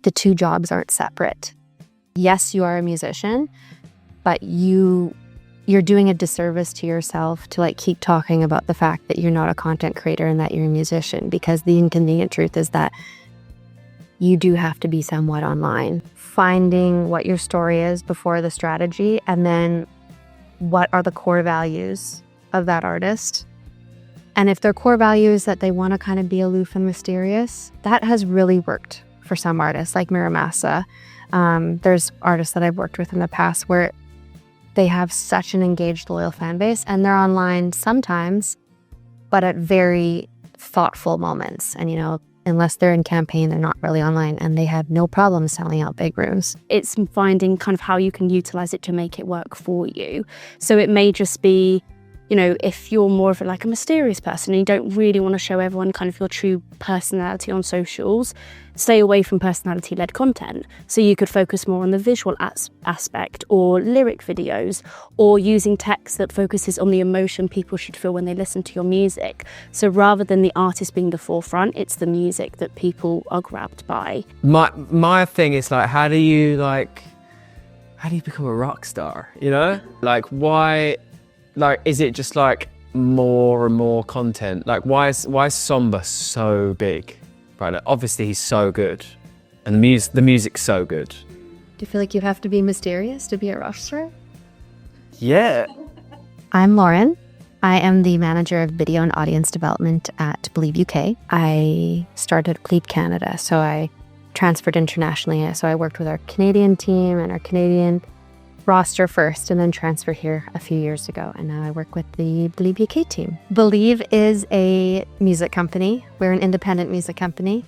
the two jobs aren't separate. Yes, you are a musician, but you're doing a disservice to yourself to like keep talking about the fact that you're not a content creator and that you're a musician, because the inconvenient truth is that you do have to be somewhat online. Finding what your story is before the strategy, and then what are the core values of that artist. And if their core value is that they want to kind of be aloof and mysterious, that has really worked for some artists like Miramasa. There's artists that I've worked with in the past where they have such an engaged, loyal fan base, and they're online sometimes, but at very thoughtful moments. And, you know, unless they're in campaign, they're not really online, and they have no problem selling out big rooms. It's finding kind of how you can utilize it to make it work for you. So it may just be, you know, if you're more of like a mysterious person and you don't really want to show everyone kind of your true personality on socials, stay away from personality-led content. So you could focus more on the visual aspect, or lyric videos, or using text that focuses on the emotion people should feel when they listen to your music. So rather than the artist being the forefront, it's the music that people are grabbed by. My thing is like, how do you become a rock star, you know? Like, why? Like, is it just like more and more content? Like, why is Somba so big right now? Obviously, he's so good, and the music's so good. Do you feel like you have to be mysterious to be a rock star? Yeah. I'm Lauren. I am the manager of video and audience development at Believe UK. I started Believe Canada, so I transferred internationally. So I worked with our Canadian team and our Canadian roster first, and then transfer here a few years ago, and now I work with the Believe UK team. Believe is a music company. We're an independent music company.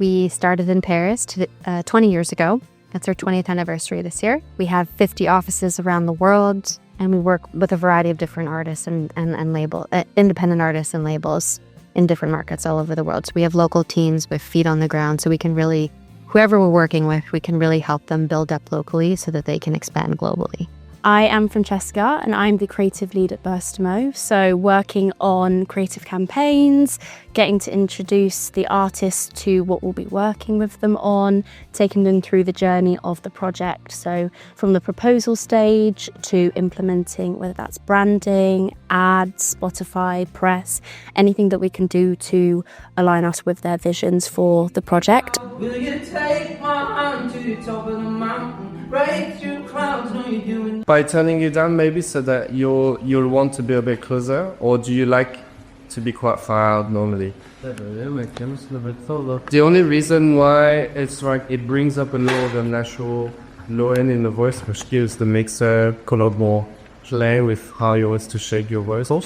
We started in Paris 20 years ago. That's our 20th anniversary this year. We have 50 offices around the world, and we work with a variety of different artists and independent artists and labels in different markets all over the world. So we have local teams with feet on the ground, so we can really, whoever we're working with, we can really help them build up locally so that they can expand globally. I am Francesca, and I'm the creative lead at Burstamo. So working on creative campaigns, getting to introduce the artists to what we'll be working with them on, taking them through the journey of the project. So from the proposal stage to implementing, whether that's branding, ads, Spotify, press, anything that we can do to align us with their visions for the project. Will you take my hand to the top of the mountain? Break through clouds, know you're doing. By turning you down, maybe, so that you'll want to be a bit closer, or do you like to be quite far out normally? The only reason why it's like it brings up a lot of the natural low end in the voice, which gives the mixer a lot more play with how you want to shape your voice. I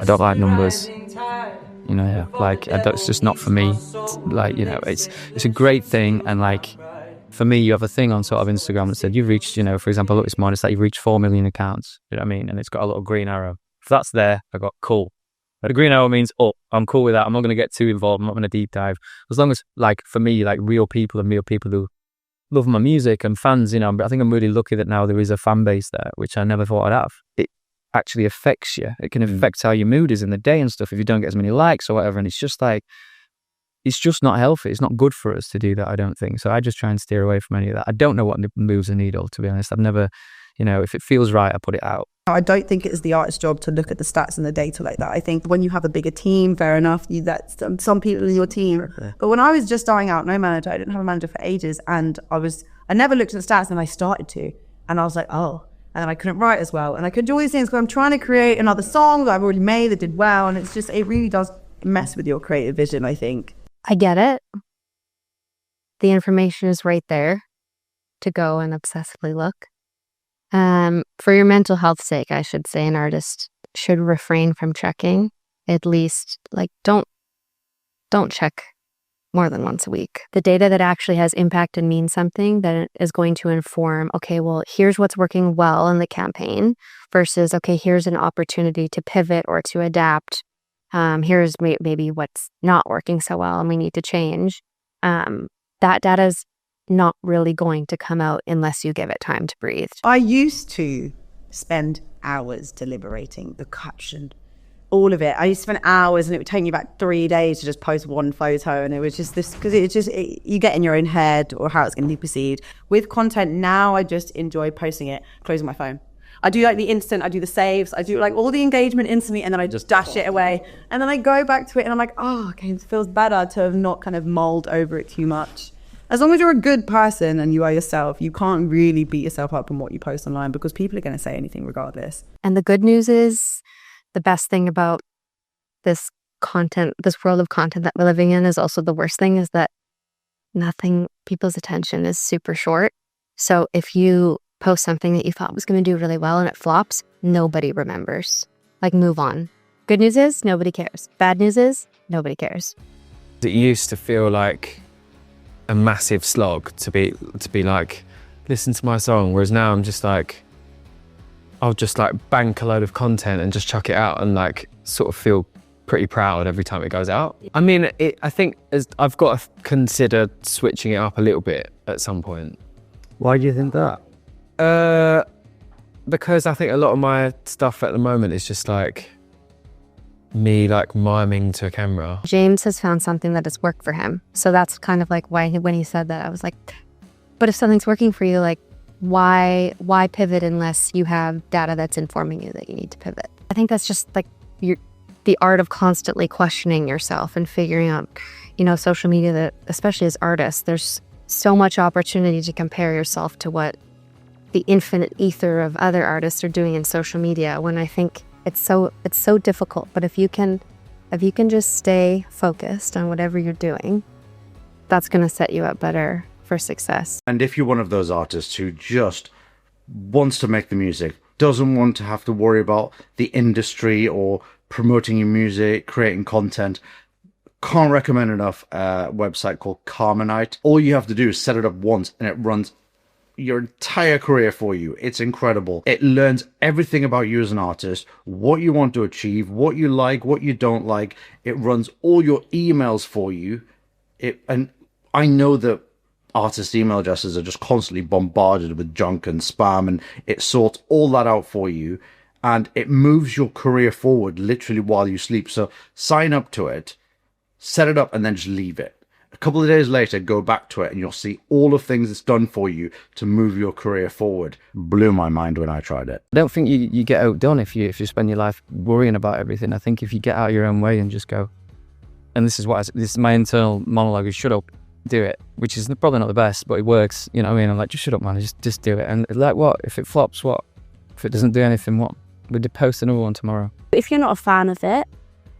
don't like numbers. You know, like it's just not for me. It's like, you know, it's a great thing, and like, for me, you have a thing on sort of Instagram that said you've reached, you know, for example, look, this morning it's like you've reached 4 million accounts. You know what I mean? And it's got a little green arrow. If that's there, I got cool. But the green arrow means, oh, I'm cool with that. I'm not going to get too involved. I'm not going to deep dive. As long as, like, for me, like real people who love my music and fans, you know, I think I'm really lucky that now there is a fan base there, which I never thought I'd have. It actually affects you. It can affect how your mood is in the day and stuff if you don't get as many likes or whatever. And it's just like, it's just not healthy. It's not good for us to do that, I don't think. So I just try and steer away from any of that. I don't know what moves the needle, to be honest. I've never, you know, if it feels right, I put it out. I don't think it is the artist's job to look at the stats and the data like that. I think when you have a bigger team, fair enough, that's some people in your team. Okay. But when I was just starting out, no manager, I didn't have a manager for ages, and I never looked at the stats, and I started to. And I was like, oh. And then I couldn't write as well. And I couldn't do all these things because I'm trying to create another song that I've already made that did well. And it's just, it really does mess with your creative vision, I think. I get it. The information is right there to go and obsessively look. For your mental health's sake, I should say an artist should refrain from checking. At least, like, don't check more than once a week. The data that actually has impact and means something that is going to inform, okay, well, here's what's working well in the campaign versus, okay, here's an opportunity to pivot or to adapt. Here's maybe what's not working so well and we need to change. That data is not really going to come out unless you give it time to breathe. I used to spend hours deliberating the caption, all of it. I used to spend hours, and it would take me about 3 days to just post one photo. And it was just this, because you get in your own head or how it's going to be perceived. With content now, I just enjoy posting it, closing my phone. I do like the instant, I do the saves, I do like all the engagement instantly, and then I just dash it away. And then I go back to it and I'm like, oh, okay, it feels better to have not kind of mulled over it too much. As long as you're a good person and you are yourself, you can't really beat yourself up on what you post online, because people are going to say anything regardless. And the good news is, the best thing about this content, this world of content that we're living in, is also the worst thing, is that people's attention is super short. So if you post something that you thought was going to do really well and it flops, nobody remembers. Like, move on. Good news is, nobody cares. Bad news is, nobody cares. It used to feel like a massive slog to be like, listen to my song, whereas now I'm just like, I'll just like bank a load of content and just chuck it out and like sort of feel pretty proud every time it goes out. I mean, I think I've got to consider switching it up a little bit at some point. Why do you think that? Because I think a lot of my stuff at the moment is just like me like miming to a camera. James has found something that has worked for him. So that's kind of like why when he said that, I was like, but if something's working for you, like, why pivot unless you have data that's informing you that you need to pivot? I think that's just like the art of constantly questioning yourself and figuring out, social media, that especially as artists, there's so much opportunity to compare yourself to what the infinite ether of other artists are doing in social media, when I think it's so difficult. But if you can just stay focused on whatever you're doing, that's going to set you up better for success. And if you're one of those artists who just wants to make the music, doesn't want to have to worry about the industry or promoting your music, creating content, can't recommend enough a website called Carmenite. All you have to do is set it up once and it runs your entire career for you. It's incredible. It learns everything about you as an artist, what you want to achieve, what you like, what you don't like. It runs all your emails for you. And I know that artist email addresses are just constantly bombarded with junk and spam, and it sorts all that out for you, and it moves your career forward literally while you sleep. So sign up to it, set it up, and then just leave it. A couple of days later, go back to it and you'll see all the things it's done for you to move your career forward. Blew my mind when I tried it. I don't think you get outdone if you spend your life worrying about everything. I think if you get out of your own way and just go, and this is my internal monologue, is shut up, do it, which is probably not the best, but it works. You know what I mean? I'm like, just shut up, man, just do it. And like, what if it flops? What if it doesn't do anything? What? We'll post another one tomorrow. If you're not a fan of it,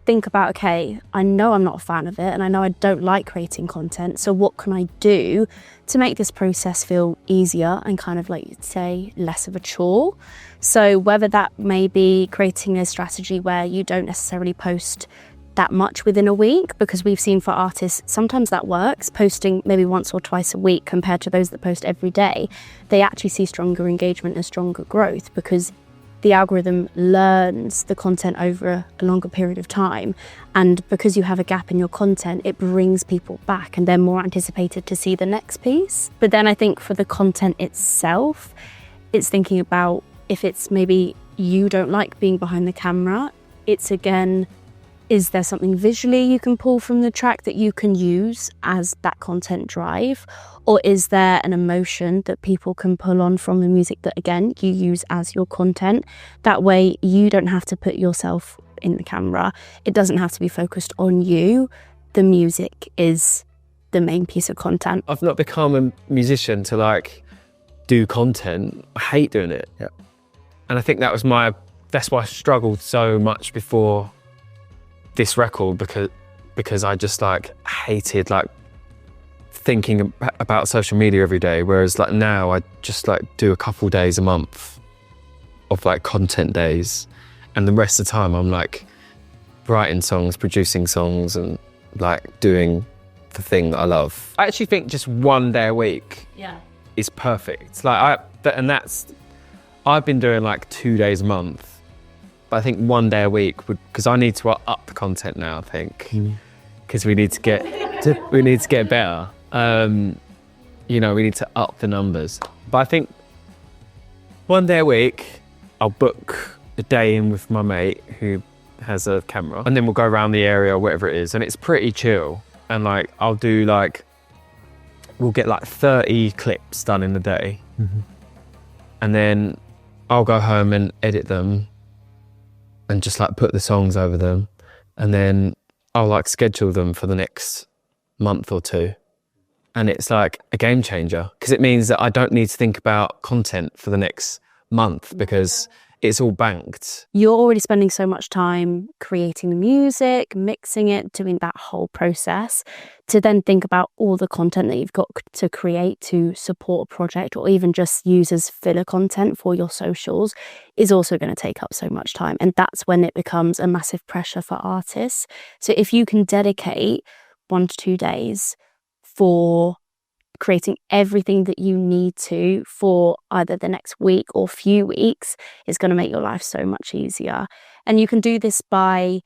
think about, okay, I know I'm not a fan of it and I know I don't like creating content, so what can I do to make this process feel easier and kind of, like you'd say, less of a chore? So whether that may be creating a strategy where you don't necessarily post that much within a week, because we've seen for artists sometimes that works, posting maybe once or twice a week compared to those that post every day, they actually see stronger engagement and stronger growth, because the algorithm learns the content over a longer period of time, and because you have a gap in your content, it brings people back and they're more anticipated to see the next piece. But then I think for the content itself, it's thinking about, if it's maybe you don't like being behind the camera, it's again, is there something visually you can pull from the track that you can use as that content drive? Or is there an emotion that people can pull on from the music that, again, you use as your content? That way you don't have to put yourself in the camera. It doesn't have to be focused on you. The music is the main piece of content. I've not become a musician to like do content. I hate doing it. Yeah. And I think that's why I struggled so much before this record, because I just like hated like thinking about social media every day, whereas like now I just like do a couple days a month of like content days, and the rest of the time I'm like writing songs, producing songs, and like doing the thing that I love. I actually think just one day a week is perfect. Like I've been doing like 2 days a month. But I think one day a week would, because I need to up the content now, I think, because we need to get better. We need to up the numbers. But I think one day a week, I'll book a day in with my mate who has a camera, and then we'll go around the area or whatever it is, and it's pretty chill. And like I'll do like, we'll get like 30 clips done in the day, and then I'll go home and edit them and just like put the songs over them, and then I'll like schedule them for the next month or two. And it's like a game changer, because it means that I don't need to think about content for the next month because it's all banked. You're already spending so much time creating the music, mixing it, doing that whole process, to then think about all the content that you've got to create to support a project, or even just use as filler content for your socials, is also going to take up so much time. And that's when it becomes a massive pressure for artists. So if you can dedicate 1 to 2 days for creating everything that you need to for either the next week or few weeks, is going to make your life so much easier. And you can do this by,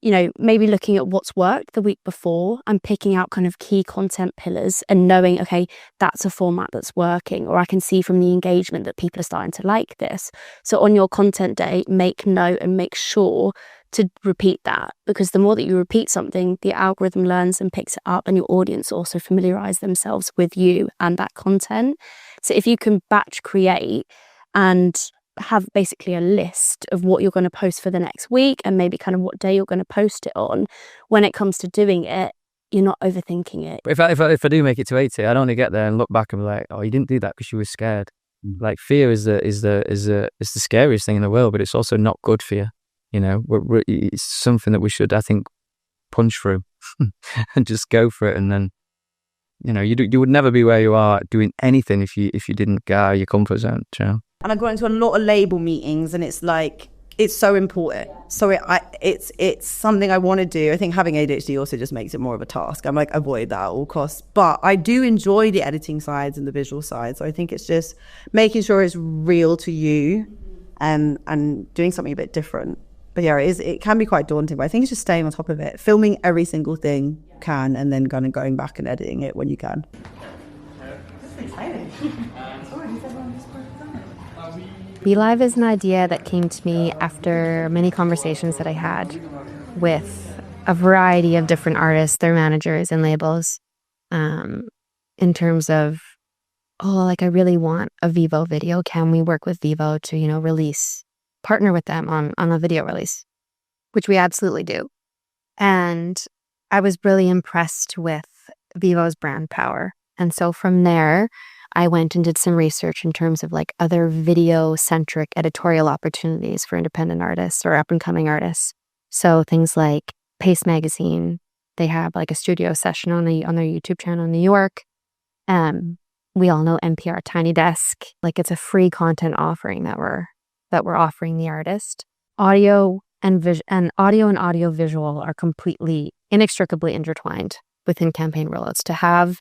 you know, maybe looking at what's worked the week before and picking out kind of key content pillars and knowing, okay, that's a format that's working, or I can see from the engagement that people are starting to like this. So on your content day, make note and make sure to repeat that, because the more that you repeat something, the algorithm learns and picks it up, and your audience also familiarize themselves with you and that content. So if you can batch create and have basically a list of what you're going to post for the next week, and maybe kind of what day you're going to post it on, when it comes to doing it, you're not overthinking it. If I do make it to 80, I don't want to get there and look back and be like, oh, you didn't do that because you were scared. Like, fear is the scariest thing in the world, but it's also not good for you. You know, it's something that we should, I think, punch through and just go for it. And then, you know, you would never be where you are doing anything if you didn't get out of your comfort zone. You know? And I've gone into a lot of label meetings, and it's like, it's so important. So it's something I want to do. I think having ADHD also just makes it more of a task. I'm like, avoid that at all costs. But I do enjoy the editing sides and the visual side. So I think it's just making sure it's real to you and doing something a bit different. But yeah, it can be quite daunting, but I think it's just staying on top of it, filming every single thing you can, and then kind of going back and editing it when you can. Be Live is an idea that came to me after many conversations that I had with a variety of different artists, their managers and labels, in terms of, I really want a Vivo video. Can we work with Vivo to, partner with them on a video release, which we absolutely do. And I was really impressed with Vivo's brand power. And so from there, I went and did some research in terms of like other video-centric editorial opportunities for independent artists or up-and-coming artists. So things like Pace Magazine, they have like a studio session on their YouTube channel in New York. We all know NPR Tiny Desk. Like, it's a free content offering that we're offering the artist. Audio and audio visual are completely inextricably intertwined within campaign rollouts. To have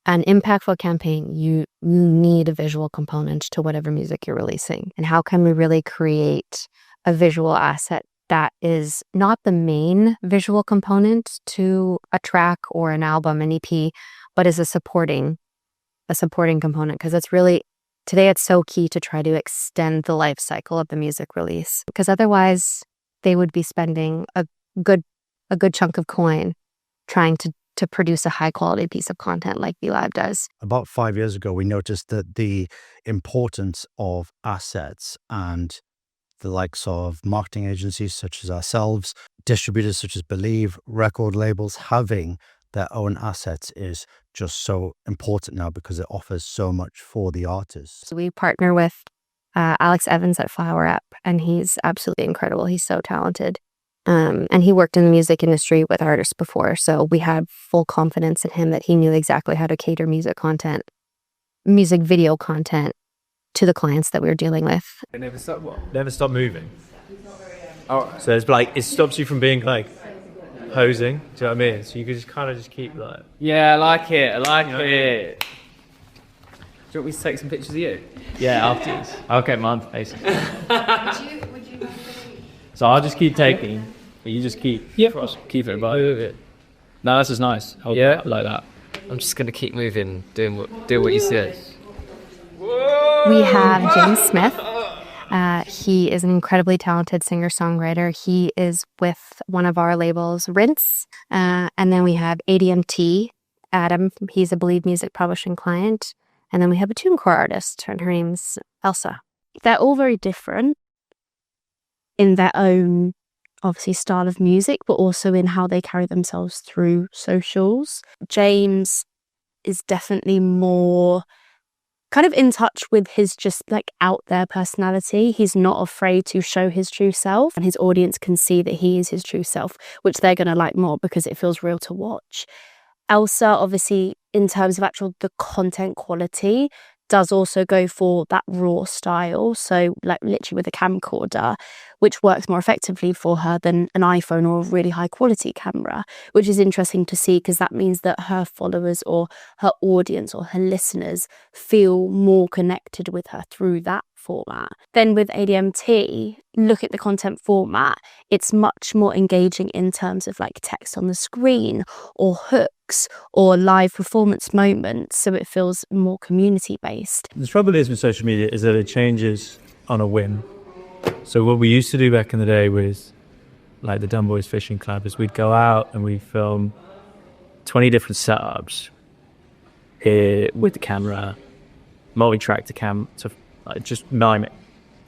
an impactful campaign, you need a visual component to whatever music you're releasing. And how can we really create a visual asset that is not the main visual component to a track or an album, an EP, but is a supporting component? Because it's really, today it's so key to try to extend the life cycle of the music release, because otherwise they would be spending a good chunk of coin trying to produce a high quality piece of content like VLive does. About 5 years ago, we noticed that the importance of assets and the likes of marketing agencies such as ourselves, distributors such as Believe, record labels, having their own assets is just so important now because it offers so much for the artists. We partner with Alex Evans at Flower App, and he's absolutely incredible. He's so talented. And he worked in the music industry with artists before, so we had full confidence in him that he knew exactly how to cater music video content to the clients that we were dealing with. It never stop moving. Oh, so it's like, it stops you from being like posing. Do you know what I mean? So you could just kind of just keep like. Yeah, I like it. Do you want me to take some pictures of you? Yeah, afterwards. I'll get mine facing. Would you So I'll just keep taking, but you just keep. Yeah, keep it by. No, this is nice. Yeah, like that. I'm just gonna keep moving, doing what you said. We have James Smith, He is an incredibly talented singer-songwriter. He is with one of our labels, Rinse. And then we have ADMT, Adam. He's a Believe Music publishing client. And then we have a TuneCore artist, and her name's Elsa. They're all very different in their own, obviously, style of music, but also in how they carry themselves through socials. James is definitely more kind of in touch with his just like out there personality. He's not afraid to show his true self, and his audience can see that he is his true self, which they're going to like more because it feels real to watch. Elsa, obviously, in terms of the content quality, does also go for that raw style. So like literally with a camcorder, which works more effectively for her than an iPhone or a really high quality camera, which is interesting to see because that means that her followers or her audience or her listeners feel more connected with her through that format. Then with ADMT, look at the content format. It's much more engaging in terms of like text on the screen or hooks or live performance moments. So it feels more community based. The trouble is with social media is that it changes on a whim. So what we used to do back in the day with like the Dumb Boys Fishing Club is we'd go out and we'd film 20 different setups with the camera, multi-track to just mime it.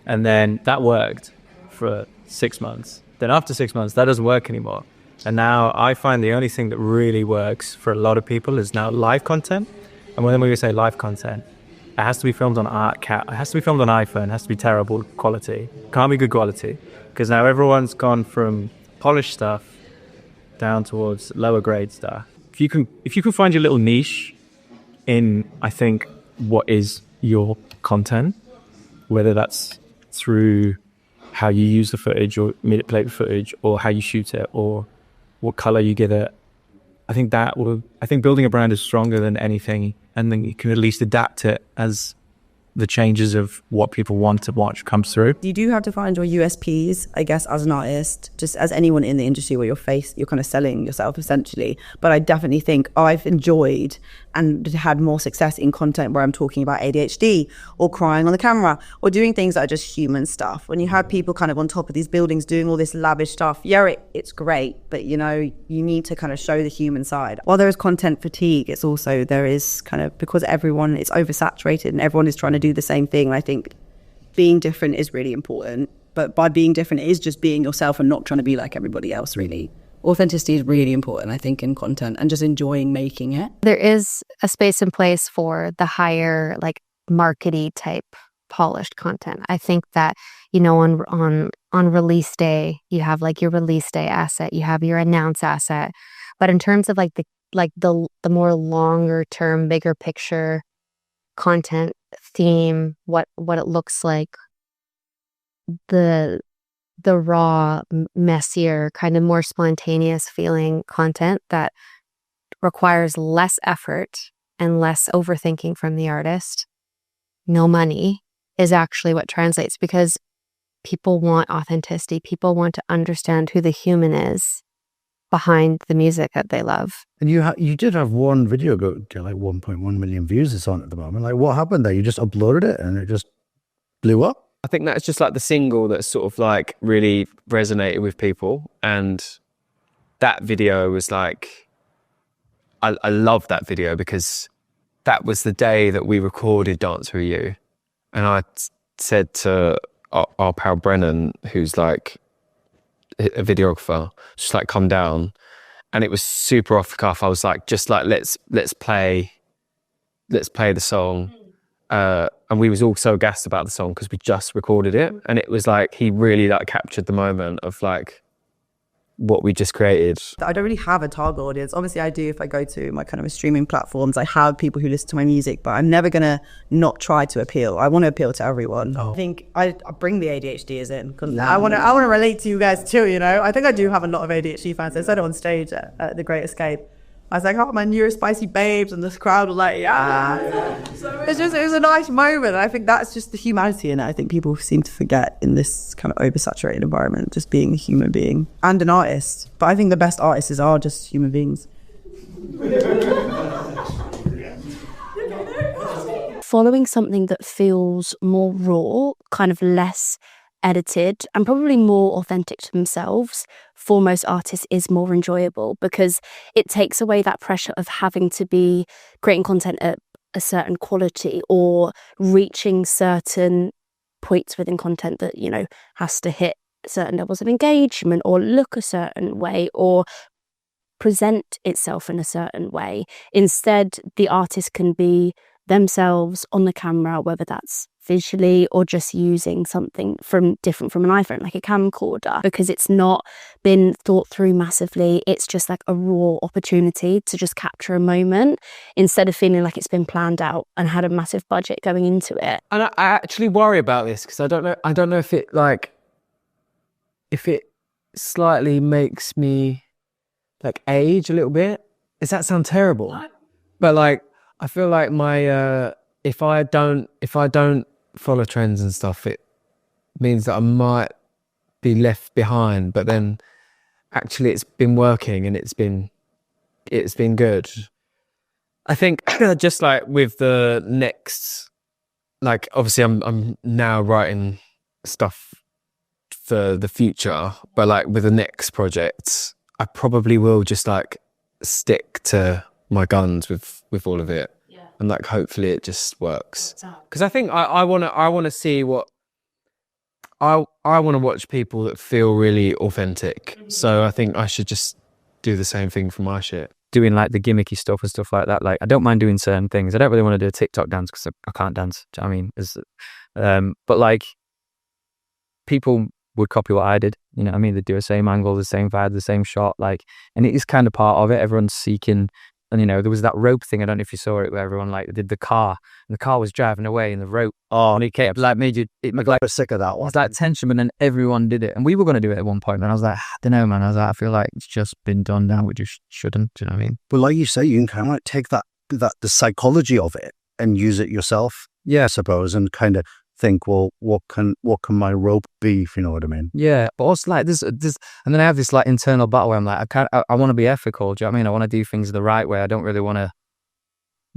And then that worked for 6 months. Then after 6 months, that doesn't work anymore. And now I find the only thing that really works for a lot of people is now live content. And when we say live content, it has to be filmed on it has to be filmed on iPhone, it has to be terrible quality. Can't be good quality. Because now everyone's gone from polished stuff down towards lower grade stuff. If you can find your little niche in, I think, what is your content, whether that's through how you use the footage or manipulate the footage or how you shoot it or what color you give it, I think building a brand is stronger than anything, and then you can at least adapt it as the changes of what people want to watch comes through. You do have to find your USPs, I guess, as an artist, just as anyone in the industry where you're kind of selling yourself essentially. But I definitely think I've enjoyed and had more success in content where I'm talking about ADHD or crying on the camera or doing things that are just human stuff. When you have people kind of on top of these buildings doing all this lavish stuff, it's great, but you need to kind of show the human side. While there is content fatigue, there is kind of, because everyone is oversaturated and everyone is trying to do the same thing. And I think being different is really important, but by being different it is just being yourself and not trying to be like everybody else. Really, authenticity is really important, I think, in content, and just enjoying making it. There is a space and place for the higher, like, markety type polished content. I think that, on release day, you have like your release day asset, you have your announce asset, but in terms of the more longer term, bigger picture content theme, what it looks like, the raw, messier, kind of more spontaneous feeling content that requires less effort and less overthinking from the artist, no money, is actually what translates, because people want authenticity. People want to understand who the human is behind the music that they love. And you did have one video go to like 1.1 million views it's on at the moment. Like, what happened there? You just uploaded it and it just blew up? I think that's just like the single that sort of like really resonated with people. And that video was like, I love that video because that was the day that we recorded Dance With You. And I said to our pal Brennan, who's like a videographer, just like, come down. And it was super off the cuff. I was like, let's play the song. And we was all so gassed about the song because we just recorded it. And it was like, he really like captured the moment of like what we just created. I don't really have a target audience. Obviously I do if I go to my kind of streaming platforms. I have people who listen to my music, but I'm never going to not try to appeal. I want to appeal to everyone. I think I bring the ADHDers in because I want to relate to you guys too, I think I do have a lot of ADHD fans. I said it on stage at The Great Escape. I was like, oh, my neurospicy babes, and this crowd was like, yeah. So it was a nice moment. I think that's just the humanity in it. I think people seem to forget in this kind of oversaturated environment, just being a human being and an artist. But I think the best artists are just human beings. following something that feels more raw, kind of less edited, and probably more authentic to themselves for most artists is more enjoyable, because it takes away that pressure of having to be creating content at a certain quality or reaching certain points within content that, you know, has to hit certain levels of engagement or look a certain way or present itself in a certain way. Instead, the artist can be themselves on the camera, whether that's visually or just using something different from an iPhone, like a camcorder, because it's not been thought through massively. It's just like a raw opportunity to just capture a moment instead of feeling like it's been planned out and had a massive budget going into it. And I actually worry about this because I don't know if it slightly makes me like age a little bit. Does that sound terrible? What? But like, I feel like my if I don't follow trends and stuff, it means that I might be left behind. But then, actually, it's been working and it's been good. I think just like with the next, like obviously I'm now writing stuff for the future, but like with the next project, I probably will just like stick to my guns with all of it, and like hopefully it just works. Because I think I want to see what I want to watch people that feel really authentic. So I think I should just do the same thing for my shit. Doing like the gimmicky stuff and stuff like that. Like I don't mind doing certain things. I don't really want to do a TikTok dance because I can't dance. Do you know what I mean? But like people would copy what I did. You know what I mean? They do the same angle, the same vibe, the same shot. Like, and it is kind of part of it. Everyone's seeking. And, you know, there was that rope thing. I don't know if you saw it, where everyone like did the car, and the car was driving away, and the rope. Oh, and it kept like made you. It made like sick of that one. It's like tension, but then everyone did it, and we were going to do it at one point, and I was like, I don't know, man. I was like, I feel like it's just been done now. We just shouldn't. Do you know what I mean? But like you say, you can kind of like take that the psychology of it and use it yourself. Yeah, I suppose, and kind of think, well, what can my rope be, if you know what I mean? Yeah, but also like this, and then I have this like internal battle where I'm like, I want to be ethical. Do you know what I mean? I want to do things the right way. I don't really want to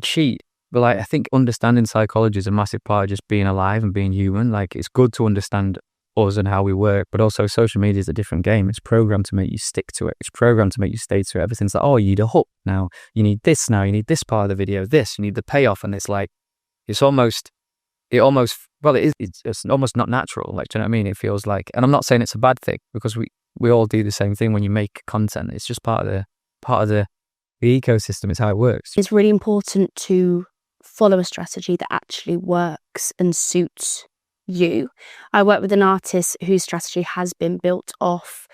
cheat. But like, I think understanding psychology is a massive part of just being alive and being human. Like, it's good to understand us and how we work, but also social media is a different game. It's programmed to make you stick to it. It's programmed to make you stay to it. Everything's like, oh, you need a hook now. You need this now. You need this part of the video. This. You need the payoff, and it's like, it's almost not natural. Like, do you know what I mean? It feels like, and I'm not saying it's a bad thing, because we all do the same thing when you make content. It's just part of the ecosystem. It's how it works. It's really important to follow a strategy that actually works and suits you. I work with an artist whose strategy has been built off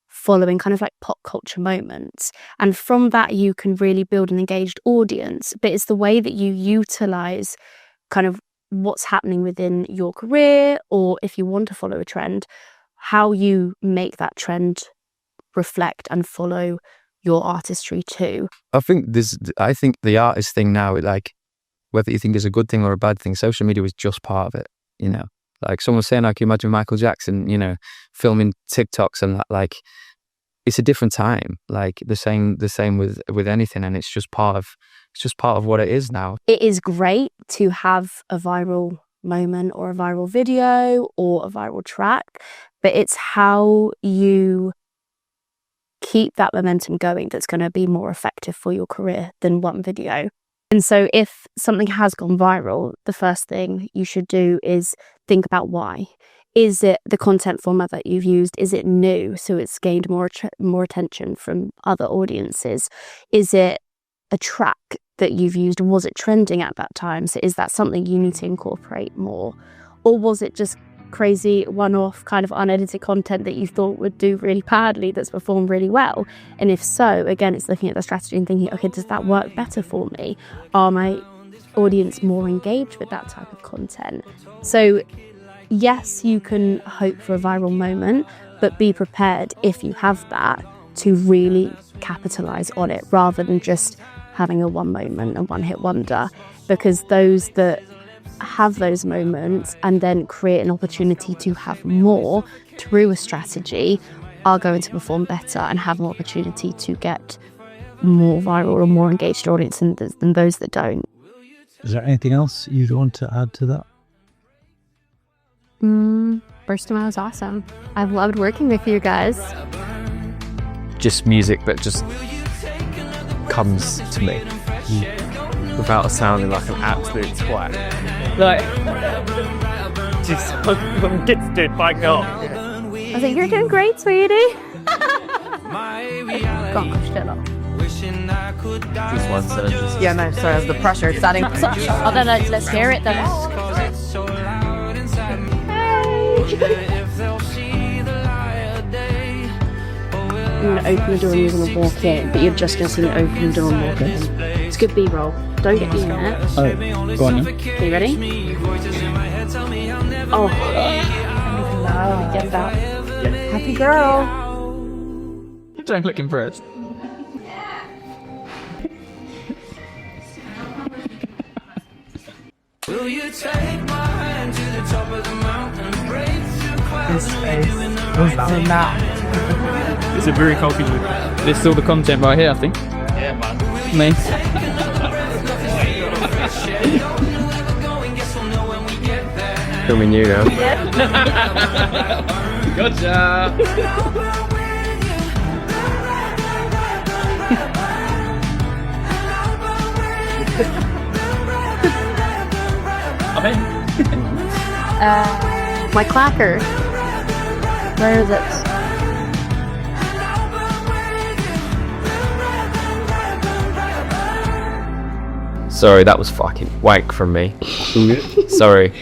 following kind of like pop culture moments, and from that you can really build an engaged audience. But it's the way that you utilize kind of what's happening within your career, or if you want to follow a trend, how you make that trend reflect and follow your artistry too. I think the artist thing now, like, whether you think it's a good thing or a bad thing, social media was just part of it, you know. Like someone was saying, like, imagine Michael Jackson, you know, filming TikToks and that, like, it's a different time. Like the same with anything, and it's just part of what it is now. It is great to have a viral moment or a viral video or a viral track, but it's how you keep that momentum going that's going to be more effective for your career than one video. And so if something has gone viral, the first thing you should do is think about why. Is it the content format that you've used? Is it new, so it's gained more attention from other audiences? Is it a track that you've used? Was it trending at that time? So is that something you need to incorporate more? Or was it just crazy one-off kind of unedited content that you thought would do really badly that's performed really well? And if so, again, it's looking at the strategy and thinking, okay, does that work better for me? Are my audience more engaged with that type of content? So yes, you can hope for a viral moment, but be prepared, if you have that, to really capitalize on it rather than just having a one moment and one hit wonder, because those that have those moments and then create an opportunity to have more through a strategy are going to perform better and have an opportunity to get more viral or more engaged audience than those that don't. Is there anything else you'd want to add to that? Burst Tomorrow is awesome. I've loved working with you guys. Just music that just comes to me without sounding like an absolute twat. Like, just fucking gets it back up. I think you're doing great, sweetie. Gosh, shut up. Just one sentence. Yeah, no, sorry, the pressure is starting. I don't know, let's hear it then. I'm going to open the door and you're going to walk in, but you're just going to see me open the door and walk in. It's good B-roll. Don't get me in it. Oh, go on then. Are you ready? Oh. Get that. Happy girl. Don't look impressed. Will you take my hand to the top of the mountain, break through clouds? It's a very coffee loop. This is all the content right here, I think. Yeah, man. Me. Filming you now. Gotcha. My clacker. Where is it? Sorry, that was fucking wank from me. Sorry.